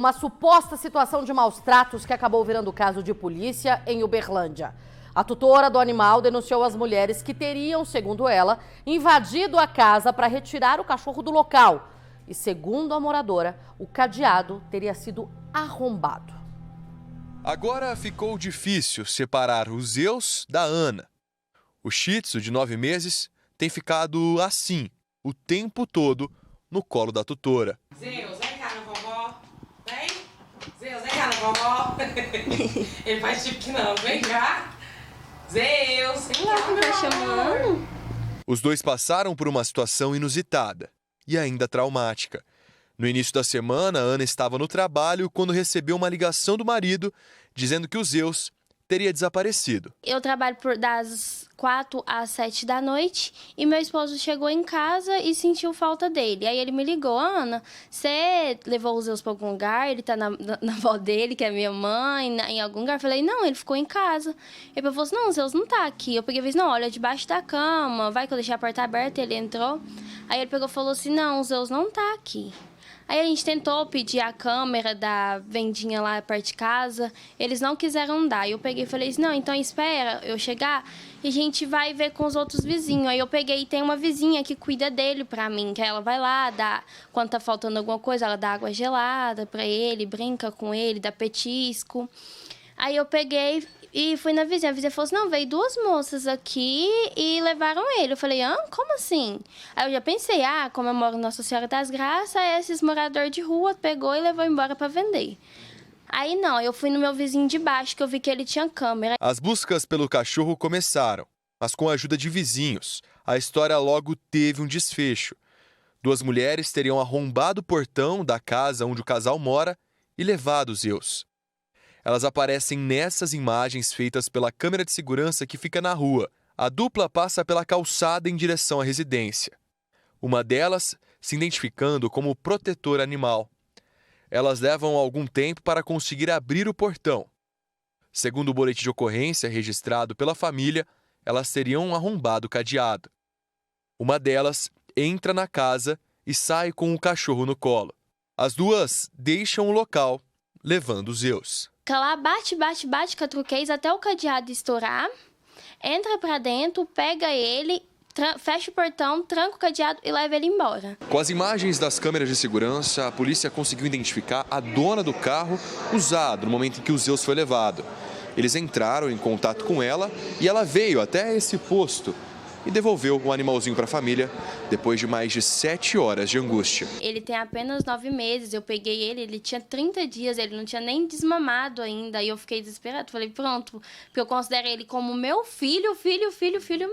uma suposta situação de maus tratos que acabou virando caso de polícia em Uberlândia. A tutora do animal denunciou as mulheres que teriam, segundo ela, invadido a casa para retirar o cachorro do local. E, segundo a moradora, o cadeado teria sido arrombado. Agora ficou difícil separar o Zeus da Ana. O Shih Tzu, de 9 meses, tem ficado assim, o tempo todo, no colo da tutora. Zeus, vem cá na vovó. Vem. Zeus, vem cá na vovó. Ele faz tipo que não. Vem cá. Zeus, vem cá, meu chamando. Os dois passaram por uma situação inusitada e ainda traumática. No início da semana, Ana estava no trabalho quando recebeu uma ligação do marido dizendo que o Zeus teria desaparecido. Eu trabalho das 4 às 7 da noite e meu esposo chegou em casa e sentiu falta dele. Aí ele me ligou: Ana, você levou o Zeus para algum lugar? Ele tá na avó dele, que é minha mãe, em algum lugar? Eu falei: não, ele ficou em casa. Ele falou assim: não, o Zeus não tá aqui. Eu peguei e falei: não, olha, debaixo da cama, vai que eu deixei a porta aberta. Ele entrou. Aí ele pegou e falou assim: não, o Zeus não tá aqui. Aí a gente tentou pedir a câmera da vendinha lá perto de casa, eles não quiseram dar. Eu peguei e falei assim: não, então espera eu chegar e a gente vai ver com os outros vizinhos. Aí eu peguei e tem uma vizinha que cuida dele pra mim, que ela vai lá, dá, quando tá faltando alguma coisa, ela dá água gelada pra ele, brinca com ele, dá petisco. Aí eu peguei e fui na vizinha. A vizinha falou assim: não, veio 2 moças aqui e levaram ele. Eu falei: como assim? Aí eu já pensei: como eu moro em Nossa Senhora das Graças, esses moradores de rua pegou e levou embora para vender. Aí não, eu fui no meu vizinho de baixo, que eu vi que ele tinha câmera. As buscas pelo cachorro começaram, mas com a ajuda de vizinhos, a história logo teve um desfecho. 2 mulheres teriam arrombado o portão da casa onde o casal mora e levado o Zeus. Elas aparecem nessas imagens feitas pela câmera de segurança que fica na rua. A dupla passa pela calçada em direção à residência. Uma delas se identificando como protetora animal. Elas levam algum tempo para conseguir abrir o portão. Segundo o boletim de ocorrência registrado pela família, elas teriam arrombado o cadeado. Uma delas entra na casa e sai com o cachorro no colo. As 2 deixam o local, levando o Zeus. Fica lá, bate, catuquês até o cadeado estourar, entra pra dentro, pega ele, fecha o portão, tranca o cadeado e leva ele embora. Com as imagens das câmeras de segurança, a polícia conseguiu identificar a dona do carro usado no momento em que o Zeus foi levado. Eles entraram em contato com ela e ela veio até esse posto e devolveu o animalzinho para a família depois de mais de 7 horas de angústia. Ele tem apenas 9 meses, eu peguei ele tinha 30 dias, ele não tinha nem desmamado ainda, e eu fiquei desesperada. Falei: pronto, porque eu considero ele como meu filho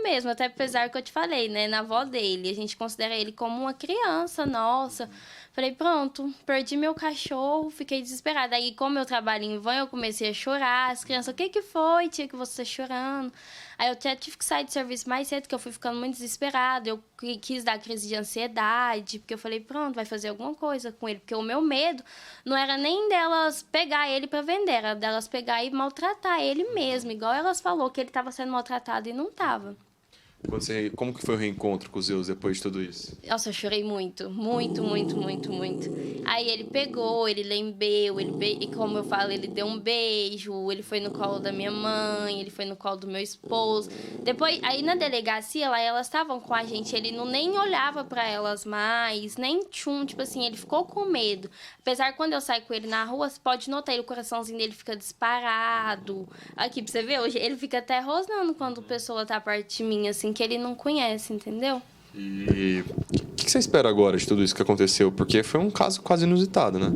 mesmo, até apesar que eu te falei, né, na avó dele, a gente considera ele como uma criança nossa. Falei: pronto, perdi meu cachorro, fiquei desesperada. Aí, como eu trabalho em van, eu comecei a chorar. As crianças: o que foi, tia, que você tá chorando? Aí eu até tive que sair do serviço mais cedo, porque eu fui ficando muito desesperada. Eu quis dar crise de ansiedade, porque eu falei: pronto, vai fazer alguma coisa com ele. Porque o meu medo não era nem delas pegar ele para vender, era delas pegar e maltratar ele mesmo. Igual elas falou que ele estava sendo maltratado e não estava. Como que foi o reencontro com o Zeus depois de tudo isso? Nossa, eu chorei muito. Aí ele pegou, ele lambeu, e como eu falo, ele deu um beijo, ele foi no colo da minha mãe, ele foi no colo do meu esposo. Depois, aí na delegacia, lá elas estavam com a gente, ele não nem olhava pra elas mais, nem tipo assim, ele ficou com medo. Apesar que quando eu saio com ele na rua, você pode notar, o coraçãozinho dele fica disparado. Aqui, pra você ver, hoje ele fica até rosnando quando a pessoa tá perto de mim, assim, que ele não conhece, entendeu? E o que você espera agora de tudo isso que aconteceu? Porque foi um caso quase inusitado, né?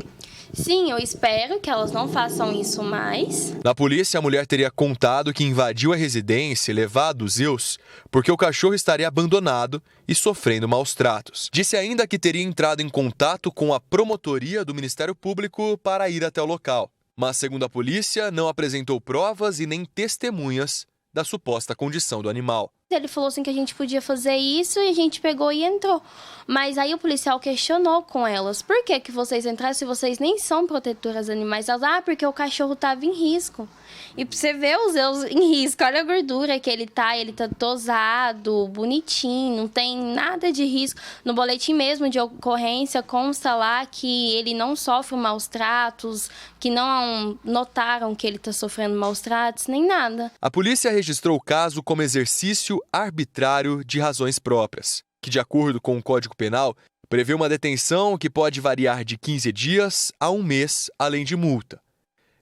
Sim, eu espero que elas não façam isso mais. Na polícia, a mulher teria contado que invadiu a residência e levado o Zeus porque o cachorro estaria abandonado e sofrendo maus tratos. Disse ainda que teria entrado em contato com a promotoria do Ministério Público para ir até o local. Mas, segundo a polícia, não apresentou provas e nem testemunhas da suposta condição do animal. Ele falou assim que a gente podia fazer isso e a gente pegou e entrou. Mas aí o policial questionou com elas. Por que que vocês entraram se vocês nem são protetoras animais? Elas, porque o cachorro estava em risco. E pra você ver os eus em risco, olha a gordura que ele tá tosado, bonitinho, não tem nada de risco. No boletim mesmo de ocorrência consta lá que ele não sofre maus tratos, que não notaram que ele tá sofrendo maus tratos, nem nada. A polícia registrou o caso como exercício arbitrário de razões próprias, que, de acordo com o Código Penal, prevê uma detenção que pode variar de 15 dias a 1 mês, além de multa.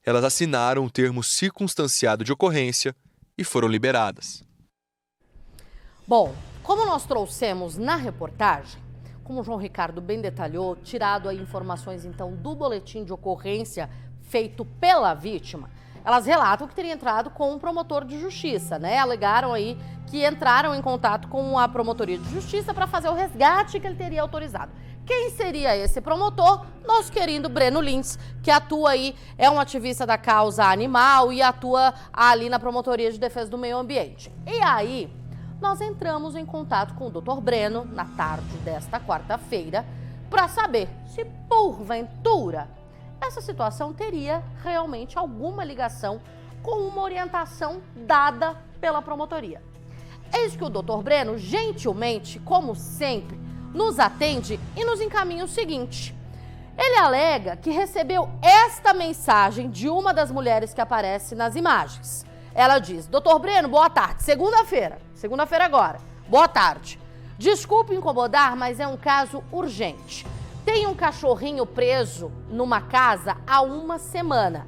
Elas assinaram o termo circunstanciado de ocorrência e foram liberadas. Bom, como nós trouxemos na reportagem, como o João Ricardo bem detalhou, tirado aí informações então do boletim de ocorrência feito pela vítima, elas relatam que teria entrado com um promotor de justiça, né? Alegaram aí que entraram em contato com a promotoria de justiça para fazer o resgate que ele teria autorizado. Quem seria esse promotor? Nosso querido Breno Lins, que atua aí, é um ativista da causa animal e atua ali na Promotoria de Defesa do Meio Ambiente. E aí, nós entramos em contato com o Dr. Breno na tarde desta quarta-feira para saber se, porventura, essa situação teria realmente alguma ligação com uma orientação dada pela promotoria. Eis que o Dr. Breno, gentilmente, como sempre, nos atende e nos encaminha o seguinte. Ele alega que recebeu esta mensagem de uma das mulheres que aparece nas imagens. Ela diz: Dr. Breno, boa tarde, segunda-feira agora, boa tarde. Desculpe incomodar, mas é um caso urgente. Tem um cachorrinho preso numa casa há 1 semana.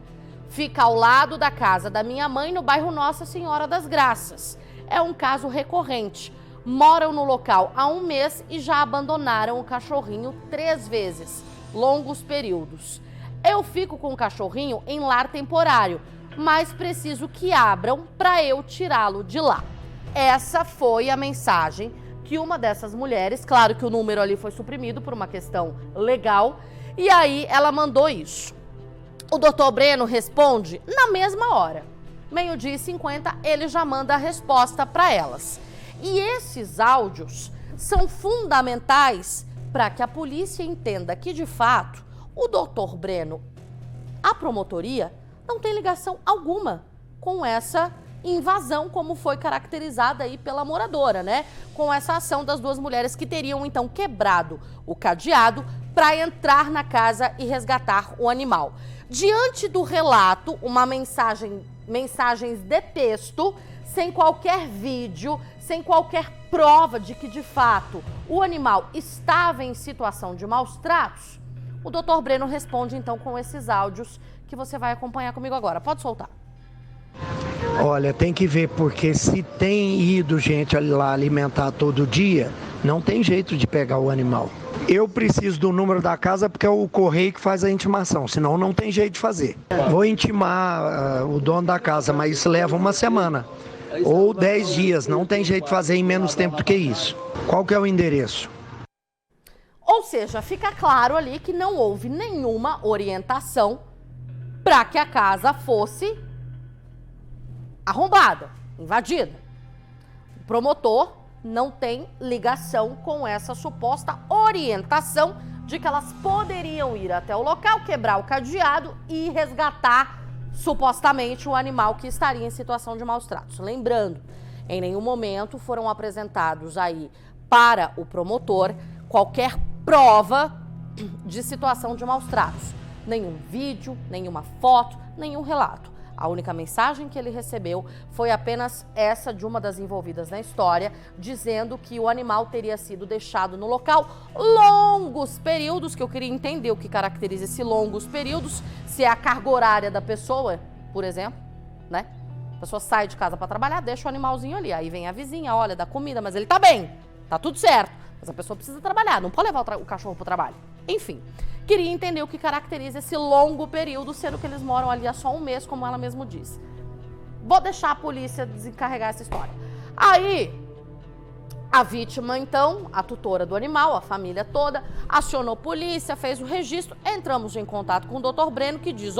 Fica ao lado da casa da minha mãe, no bairro Nossa Senhora das Graças. É um caso recorrente. Moram no local há 1 mês e já abandonaram o cachorrinho 3 vezes, longos períodos. Eu fico com o cachorrinho em lar temporário, mas preciso que abram para eu tirá-lo de lá. Essa foi a mensagem que uma dessas mulheres, claro que o número ali foi suprimido por uma questão legal, e aí ela mandou isso. O doutor Breno responde na mesma hora. 12h50, ele já manda a resposta para elas. E esses áudios são fundamentais para que a polícia entenda que, de fato, o doutor Breno, a promotoria, não tem ligação alguma com essa invasão, como foi caracterizada aí pela moradora, né? Com essa ação das 2 mulheres que teriam, então, quebrado o cadeado para entrar na casa e resgatar o animal. Diante do relato, mensagens de texto, sem qualquer vídeo, sem qualquer prova de que, de fato, o animal estava em situação de maus tratos, o doutor Breno responde, então, com esses áudios que você vai acompanhar comigo agora. Pode soltar. Olha, tem que ver, porque se tem ido gente lá alimentar todo dia, não tem jeito de pegar o animal. Eu preciso do número da casa porque é o correio que faz a intimação, senão não tem jeito de fazer. Vou intimar o dono da casa, mas isso leva 1 semana. Ou 10 dias, não tem jeito de fazer em menos tempo do que isso. Qual que é o endereço? Ou seja, fica claro ali que não houve nenhuma orientação para que a casa fosse arrombada, invadida. O promotor não tem ligação com essa suposta orientação de que elas poderiam ir até o local, quebrar o cadeado e resgatar supostamente o animal que estaria em situação de maus tratos. Lembrando, em nenhum momento foram apresentados aí para o promotor qualquer prova de situação de maus tratos. Nenhum vídeo, nenhuma foto, nenhum relato. A única mensagem que ele recebeu foi apenas essa de uma das envolvidas na história, dizendo que o animal teria sido deixado no local longos períodos, que eu queria entender o que caracteriza esse longos períodos, se é a carga horária da pessoa, por exemplo, né? A pessoa sai de casa para trabalhar, deixa o animalzinho ali, aí vem a vizinha, olha, dá comida, mas ele tá bem, tá tudo certo, mas a pessoa precisa trabalhar, não pode levar o cachorro pro trabalho. Enfim, queria entender o que caracteriza esse longo período, sendo que eles moram ali há só 1 mês, como ela mesma disse. Vou deixar a polícia desencarregar essa história. Aí, a vítima, então, a tutora do animal, a família toda, acionou a polícia, fez o registro, entramos em contato com o Dr. Breno, que diz,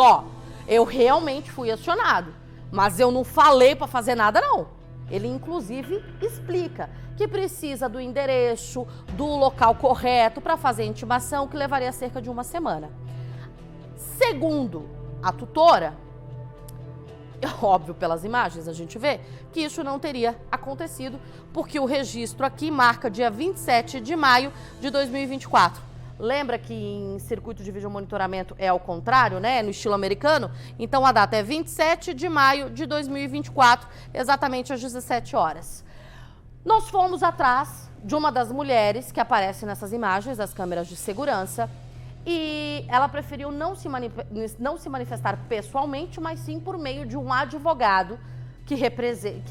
eu realmente fui acionado, mas eu não falei para fazer nada, não. Ele, inclusive, explica que precisa do endereço, do local correto para fazer a intimação, que levaria cerca de uma semana. Segundo a tutora, óbvio, pelas imagens a gente vê que isso não teria acontecido, porque o registro aqui marca dia 27 de maio de 2024. Lembra que em circuito de vídeo monitoramento é ao contrário, né? No estilo americano? Então a data é 27 de maio de 2024, exatamente às 17 horas. Nós fomos atrás de uma das mulheres que aparece nessas imagens das câmeras de segurança e ela preferiu não se manifestar pessoalmente, mas sim por meio de um advogado que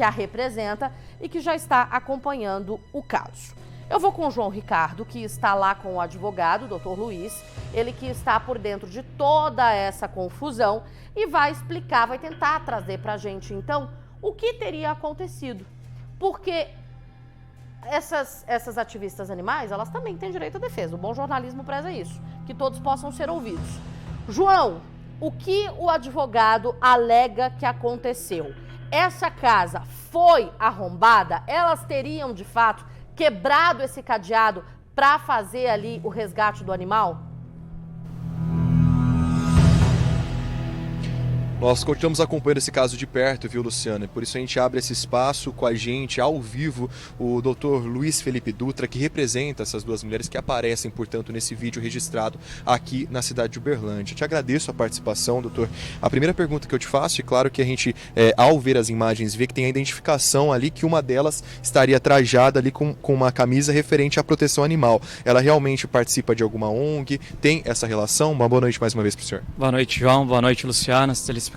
a representa e que já está acompanhando o caso. Eu vou com o João Ricardo, que está lá com o advogado, o Dr. Luiz, ele que está por dentro de toda essa confusão e vai explicar, vai tentar trazer para a gente, então, o que teria acontecido. Porque essas ativistas animais, elas também têm direito à defesa. O bom jornalismo preza isso, que todos possam ser ouvidos. João, o que o advogado alega que aconteceu? Essa casa foi arrombada? Elas teriam, de fato, quebrado esse cadeado para fazer ali o resgate do animal? Nós continuamos acompanhando esse caso de perto, viu, Luciana? E por isso a gente abre esse espaço com a gente, ao vivo, o Dr. Luiz Felipe Dutra, que representa essas duas mulheres que aparecem, portanto, nesse vídeo registrado aqui na cidade de Uberlândia. Te agradeço a participação, doutor. A primeira pergunta que eu te faço, e claro que a gente, ao ver as imagens, vê que tem a identificação ali que uma delas estaria trajada ali com uma camisa referente à proteção animal. Ela realmente participa de alguma ONG? Tem essa relação? Uma boa noite mais uma vez para o senhor. Boa noite, João. Boa noite, Luciana, telespectadores.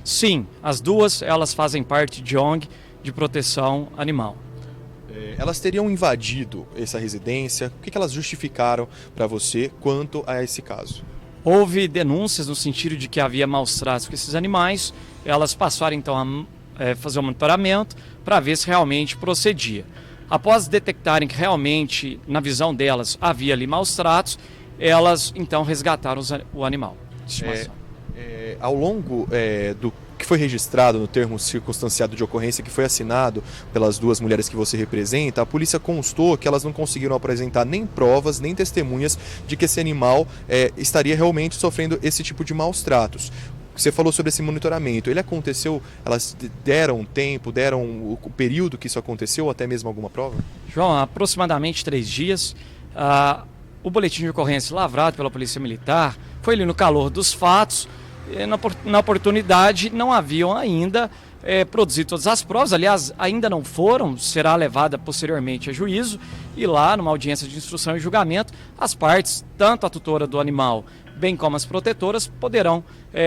Sim, as duas, elas fazem parte de ONG de proteção animal. Elas teriam invadido essa residência. O que elas justificaram para você quanto a esse caso? Houve denúncias no sentido de que havia maus tratos com esses animais. Elas passaram então a fazer um monitoramento para ver se realmente procedia. Após detectarem que realmente, na visão delas, havia ali maus tratos, elas então resgataram o animal de estimação. Ao longo do que foi registrado no termo circunstanciado de ocorrência, que foi assinado pelas duas mulheres que você representa, a polícia constou que elas não conseguiram apresentar nem provas, nem testemunhas de que esse animal estaria realmente sofrendo esse tipo de maus tratos. Você falou sobre esse monitoramento. Ele aconteceu, elas deram tempo, deram o período que isso aconteceu, ou até mesmo alguma prova? João, aproximadamente 3 dias, o boletim de ocorrência lavrado pela Polícia Militar foi ali no calor dos fatos. Na oportunidade não haviam ainda produzido todas as provas, aliás, ainda não foram, será levada posteriormente a juízo e lá numa audiência de instrução e julgamento, as partes, tanto a tutora do animal, bem como as protetoras, poderão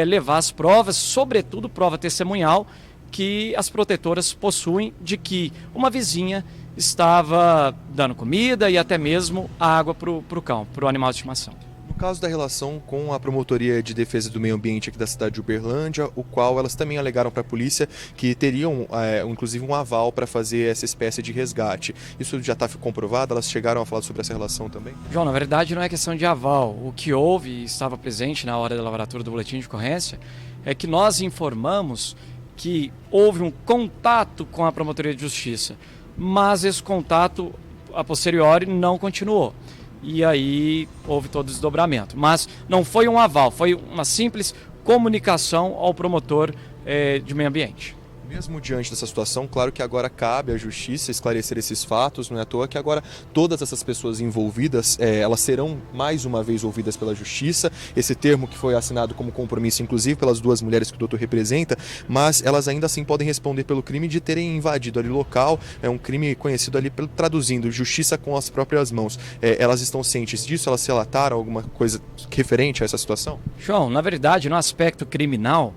levar as provas, sobretudo prova testemunhal, que as protetoras possuem de que uma vizinha estava dando comida e até mesmo água para o cão, para o animal de estimação. No caso da relação com a Promotoria de Defesa do Meio Ambiente aqui da cidade de Uberlândia, o qual elas também alegaram para a polícia que teriam, inclusive, um aval para fazer essa espécie de resgate. Isso já está comprovado? Elas chegaram a falar sobre essa relação também? João, na verdade não é questão de aval. O que houve e estava presente na hora da lavratura do boletim de ocorrência é que nós informamos que houve um contato com a Promotoria de Justiça, mas esse contato, a posteriori, não continuou. E aí houve todo o desdobramento. Mas não foi um aval, foi uma simples comunicação ao promotor de meio ambiente. Mesmo diante dessa situação, claro que agora cabe à Justiça esclarecer esses fatos, não é à toa que agora todas essas pessoas envolvidas, elas serão mais uma vez ouvidas pela Justiça, esse termo que foi assinado como compromisso, inclusive pelas duas mulheres que o doutor representa, mas elas ainda assim podem responder pelo crime de terem invadido ali o local, é um crime conhecido ali, traduzindo, justiça com as próprias mãos. Elas estão cientes disso? Elas relataram alguma coisa referente a essa situação? João, na verdade, no aspecto criminal,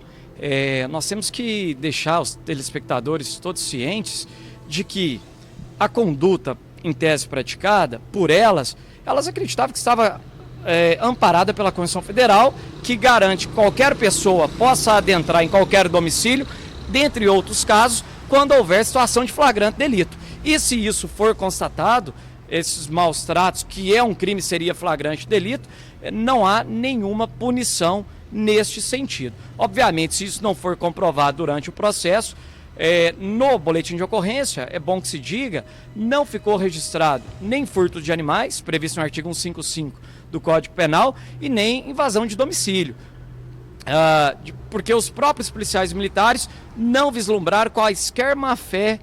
nós temos que deixar os telespectadores todos cientes de que a conduta em tese praticada por elas acreditavam que estava amparada pela Constituição Federal, que garante que qualquer pessoa possa adentrar em qualquer domicílio, dentre outros casos, quando houver situação de flagrante delito. E se isso for constatado, esses maus tratos, que é um crime, seria flagrante delito, não há nenhuma punição neste sentido. Obviamente, se isso não for comprovado durante o processo, No boletim de ocorrência, é bom que se diga, não ficou registrado nem furto de animais, previsto no artigo 155 do Código Penal, e nem invasão de domicílio. Porque os próprios policiais militares não vislumbraram quaisquer má-fé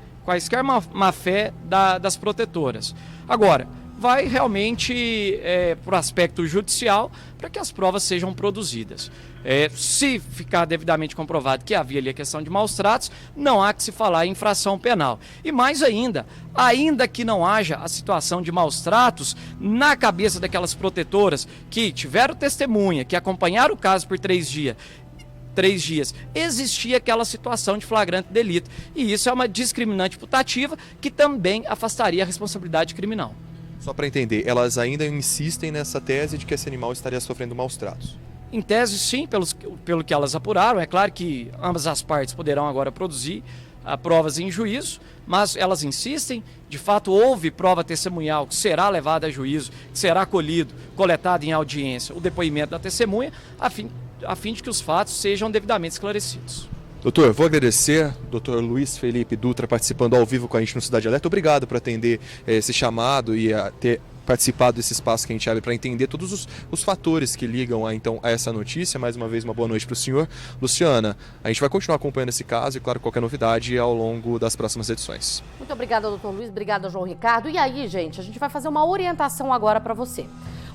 das protetoras. Agora, vai realmente para o aspecto judicial para que as provas sejam produzidas. Se ficar devidamente comprovado que havia ali a questão de maus-tratos, não há que se falar em infração penal. E mais ainda que não haja a situação de maus-tratos na cabeça daquelas protetoras que tiveram testemunha, que acompanharam o caso por 3 dias, existia aquela situação de flagrante delito. E isso é uma discriminante putativa que também afastaria a responsabilidade criminal. Só para entender, elas ainda insistem nessa tese de que esse animal estaria sofrendo maus tratos? Em tese, sim, pelo que elas apuraram. É claro que ambas as partes poderão agora produzir provas em juízo, mas elas insistem. De fato, houve prova testemunhal que será levada a juízo, que será coletado em audiência o depoimento da testemunha, a fim de que os fatos sejam devidamente esclarecidos. Doutor, vou agradecer, doutor Luiz Felipe Dutra, participando ao vivo com a gente no Cidade Alerta. Obrigado por atender esse chamado e ter participado desse espaço que a gente abre para entender todos os fatores que ligam a essa notícia. Mais uma vez, uma boa noite para o senhor. Luciana, a gente vai continuar acompanhando esse caso e, claro, qualquer novidade ao longo das próximas edições. Muito obrigada, doutor Luiz. Obrigada, João Ricardo. E aí, gente, a gente vai fazer uma orientação agora para você.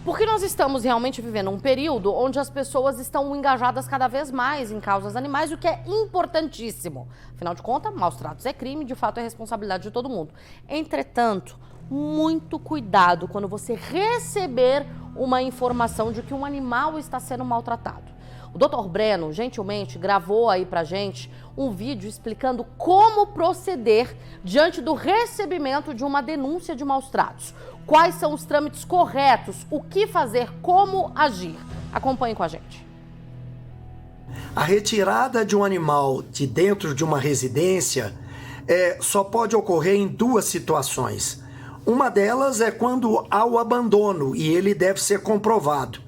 Porque nós estamos realmente vivendo um período onde as pessoas estão engajadas cada vez mais em causas animais, o que é importantíssimo. Afinal de contas, maus-tratos é crime, de fato é responsabilidade de todo mundo. Entretanto, muito cuidado quando você receber uma informação de que um animal está sendo maltratado. O Dr. Breno, gentilmente, gravou aí pra gente um vídeo explicando como proceder diante do recebimento de uma denúncia de maus-tratos. Quais são os trâmites corretos, o que fazer, como agir. Acompanhe com a gente. A retirada de um animal de dentro de uma residência só pode ocorrer em 2 situações. Uma delas é quando há o abandono e ele deve ser comprovado.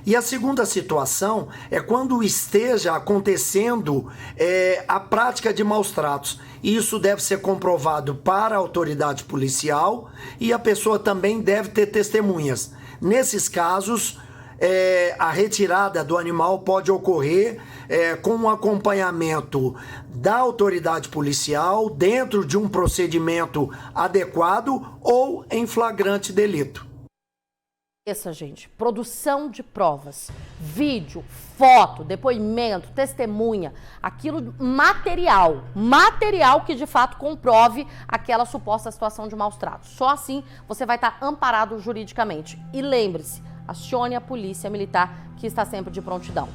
E a segunda situação é quando esteja acontecendo a prática de maus-tratos. Isso deve ser comprovado para a autoridade policial e a pessoa também deve ter testemunhas. Nesses casos, a retirada do animal pode ocorrer com um acompanhamento da autoridade policial dentro de um procedimento adequado ou em flagrante delito. Essa, gente, produção de provas, vídeo, foto, depoimento, testemunha, aquilo material que de fato comprove aquela suposta situação de maus-tratos. Só assim você vai estar amparado juridicamente. E lembre-se, acione a polícia militar que está sempre de prontidão.